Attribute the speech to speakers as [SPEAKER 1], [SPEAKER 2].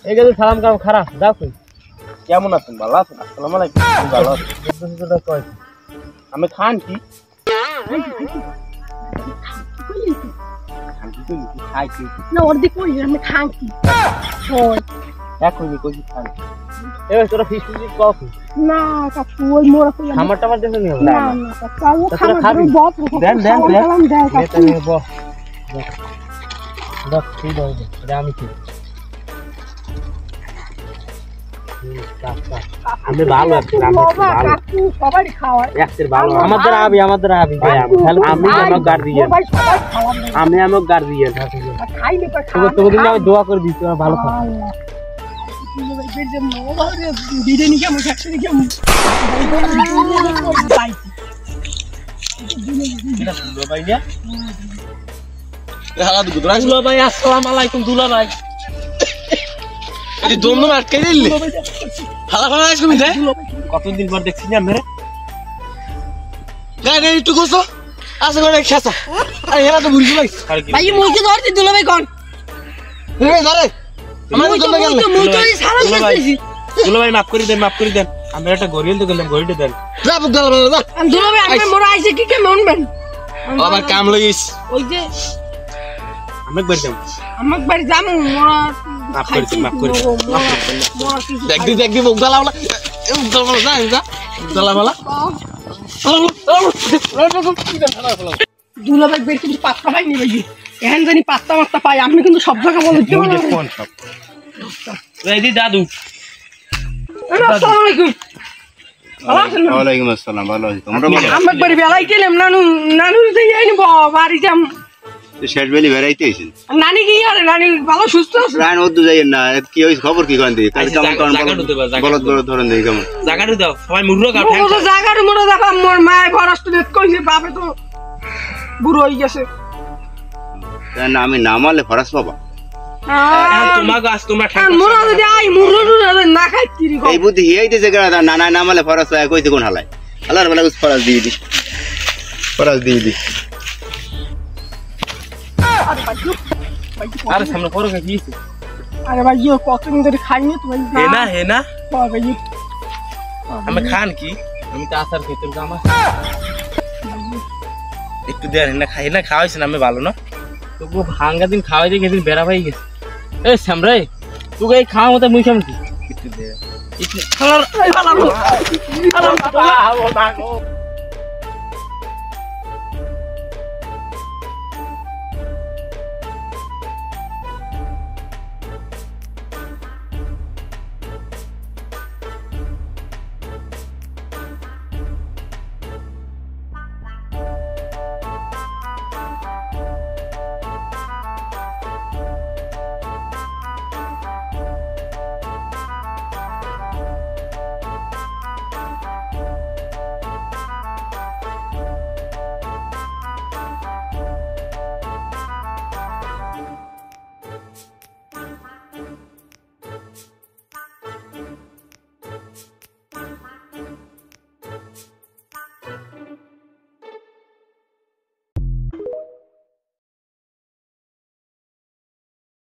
[SPEAKER 1] এই যে সালাম কাম খারাপ যাও কই
[SPEAKER 2] কেমন আছেন ভালো আছেন আসসালামু আলাইকুম ভালো আছি আমি খান কি
[SPEAKER 3] না ওর দিকে কই আমি খান কি ওই
[SPEAKER 2] এখনই কই খান
[SPEAKER 1] এবার তোরা ফিস ফিস কফি
[SPEAKER 3] না কাকু ওই মোরা কই
[SPEAKER 1] খামার টামার দেন নি
[SPEAKER 3] না না কাকু ও খাবার বত
[SPEAKER 2] দেন দেন দেন
[SPEAKER 1] এটা নিয়ে বস দেখ ঠিক আছে এটা আমি ঠিক আমি ভালো আছি আমি ভালো
[SPEAKER 3] কাকু সবাই খাওয়ায়
[SPEAKER 1] একটু ভালো আমাদের আবি ভাই আমি আমার গার্ডিয়ান আমি আমার গার্ডিয়ান
[SPEAKER 3] খাইলে পর
[SPEAKER 1] তোকে দিন আমি দোয়া করে দিছি তোরা ভালো থাক
[SPEAKER 3] বিরিয়ানি কেমন খাচ্ছি কেমন
[SPEAKER 2] দুলা ভাই আসসালামু আলাইকুম দুলা ভাই এই দম দম আটকে দিলি হালা হালা আইছ তুমি
[SPEAKER 1] কতদিন পর দেখছি না মেরে
[SPEAKER 2] গাড়ি একটু গোসো আসে করে খেসা আরে এরা তো বুঝি ভাই
[SPEAKER 3] ভাই মুইকে ধরতে দুলা ভাই কোন
[SPEAKER 2] এই ধরে আমার তো গেল
[SPEAKER 3] মুই তো সালাম করতেছি
[SPEAKER 1] দুলা ভাই মাফ করে দেন আমরা একটা গরিল তো গেলাম গরিলটা দেন
[SPEAKER 2] যা বুক গেল যা
[SPEAKER 3] দুলা ভাই আপনি মোরা আইছে কি কেমন বেন
[SPEAKER 2] আবার কাম লইস
[SPEAKER 3] ওই যে
[SPEAKER 1] আমি একবার যাম
[SPEAKER 3] আমাক বাড়ি যাম মোরা
[SPEAKER 1] মাফ করে
[SPEAKER 2] দেখ দি বুক গেল বুক গেল যা যা গেল বলা
[SPEAKER 3] দুলা ভাই বের কিন্তু পাত্তা পাইনি ভাই এখন জানি পাত্তা মাত্তা পাই আপনি কিন্তু সব জায়গা বলে দিতে পারেন
[SPEAKER 1] কোন সব এই দাদু
[SPEAKER 3] আসসালামু আলাইকুম
[SPEAKER 4] ওয়ালাইকুম আসসালাম ভালো আছি তোমরা ভালো
[SPEAKER 3] আমাক বাড়ি বেলাই গেলাম নানু যাই আইনি বাড়ি যাম
[SPEAKER 4] শেষ বেলি বেড়াইতে আইছেন
[SPEAKER 3] নানি কি আরে নানি ভালো সুস্থ আছে
[SPEAKER 4] রান ওদ্দু যাইয়েন না কি হইছে খবর কি কোন দিই কাল কেমন বলদ ধরেন দেই কেমন
[SPEAKER 1] জায়গাটা দাও সবাই মুরুরা গা
[SPEAKER 3] ও তো জায়গার মোড়া দেখা মোর মায় ফরাস্ট দেত কইছে বাপে তো বুড়ো হই গেছে
[SPEAKER 4] না আমি নামালে ফরাস বাবা
[SPEAKER 1] তোমরা
[SPEAKER 3] মোরা যদি আই মুরুরা না খাই কি রে
[SPEAKER 4] এই বুদ্ধি হইতেছে কেন না না নামালে ফরাস হয় কইতে কোন হালাই আল্লাহর বলা ফরাস দিয়ে দি
[SPEAKER 1] আরে সামনে পড়ো কি
[SPEAKER 3] আরে ভাই ইও কতদিন ধরে খাইনি তো ভাই
[SPEAKER 1] হে না
[SPEAKER 3] ভাই
[SPEAKER 1] আমি খান কি আমি তো আসার খেতে আমার একটু দেন না খাই না খাওয়াইছেন আমি ভালো না তোকে ভাঙ্গা দিন খাওয়াই দিয়ে দিন বেড়া ভাই গেছে এ সামরাই তোকে এই খাওয়া মতো মুই কেমন কি একটু দে একটু